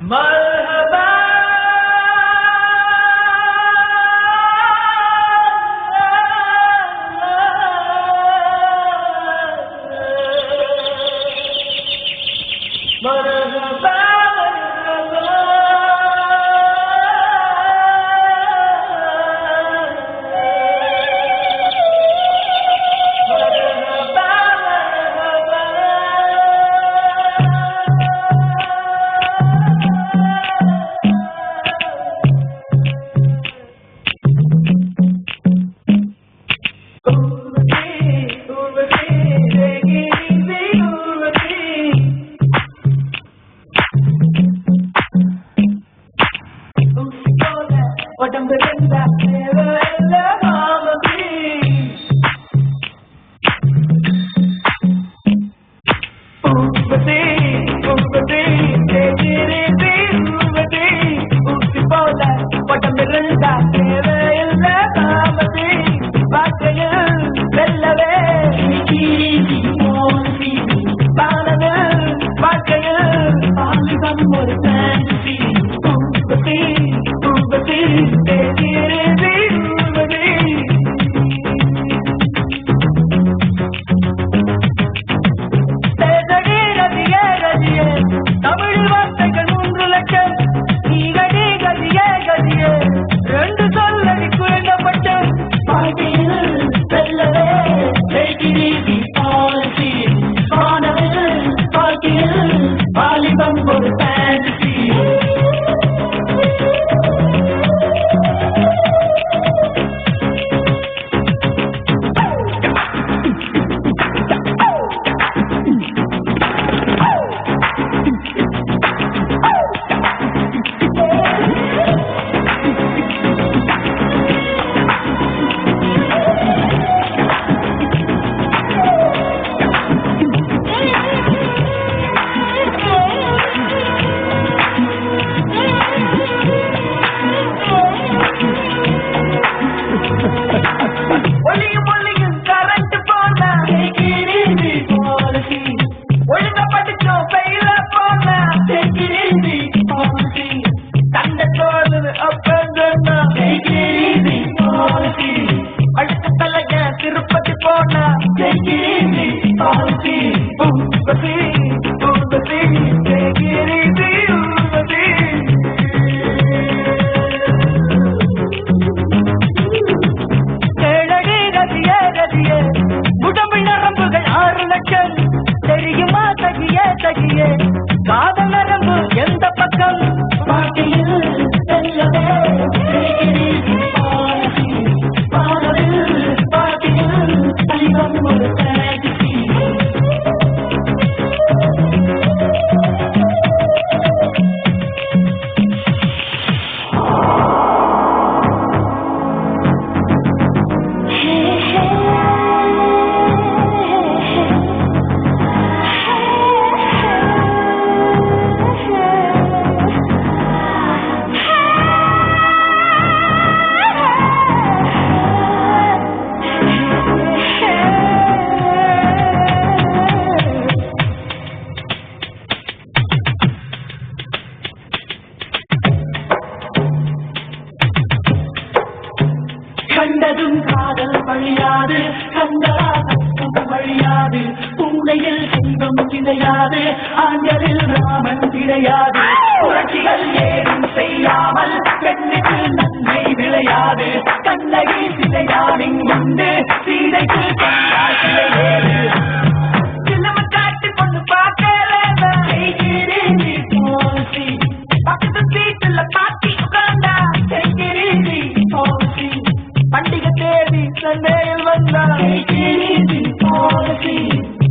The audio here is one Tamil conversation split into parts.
مرحبا مرحبا உடம்பு ரெண்டா தேவையில்ல மாமதி உற்பத்தி உற்பத்தி தேகிரிதி உற்பத்தி ஊசி போல உடம்பு ரெண்டா தேவையில்ல மாமதி வாழ்க்கையில் வெல்லவே பாலவில் வாழ்க்கையில் பாலிதம் ஒரு ஃபேன்சி உற்பத்தி உற்பத்தி தேகிரிதி உற்பத்தி தேசடி ரதியே ரதியே தமிழ் வார்த்தைகள் 3 லட்சம் நீகடி கதியே கதியே 2 சொல்லடி குறைந்தப்பட்ட வாழ்க்கையில் வெல்லவே தேகிரிதி பாலிசி வானவில் வாழ்க்கையில் வாலிபம் ஒரு ஃபேன்சி திருப்பதி போனா பாலிசி உற்பத்தி உற்பத்தி தேகிரிதி உற்பத்தி தேடடி ரதியே ரதியே உடம்பு நரம்புகள் 6 லட்சம் தெரியுமா தகியே தகியே காதல் நரம்பு எந்த பக்கம் வாழ்க்கையில் செல்லவே தேகிரிதி பாலிசி வானவில் வாழ்க்கையில் தனிவம் ஒரு ஃபேன்சி கண்டதும் காதல் வழியாது கண்டதும் வழியாது பூனையில் செல்வம் கிடையாது ஆண்களில் ராமன் கிடையாது புரட்சிகள் ஏதும் செய்யாமல் பெண்ணுக்கு நன்மை விளையாது கண்ணகி சிலையானின் உண்டு சீதைக்கு சிலையேது சிலம காட்டு பொண்ணு பார்க்கல பக்கத்து சீட்டுல பாட்டி உட்கார்ந்தா பண்டிகை தேடி சண்டையில் வந்தா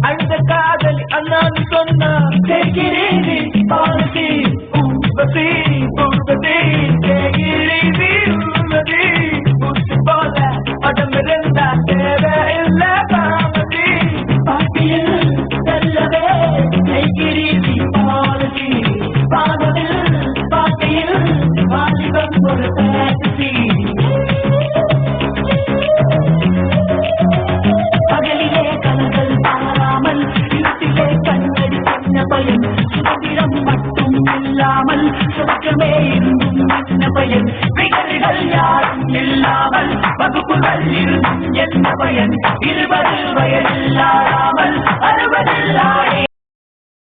அழுத காதலி அண்ணான்னு சொன்னா பாலிசி உற்பத்தி உற்பத்தி தேகிரிதி உற்பத்தி ஊசி போல உடம்பு ரெண்டா தேவையில்ல பாமதி பாட்டியில் செல்லவே தேகிரிதி பாலிசி வானவில் பாட்டியில் வாலிபம் ஒரு ஃபேன்சி பகலிலே கண்கள் பாராமல் இருட்டிலே கண்ணடி பண்ண பயம் சுதந்திரம் மட்டும் இல்லாமல் பயன் விகர்கள் யாரும் இல்லாமல் வகுப்புகள் இருந்தும் என்ன பயன் 20 வயதில்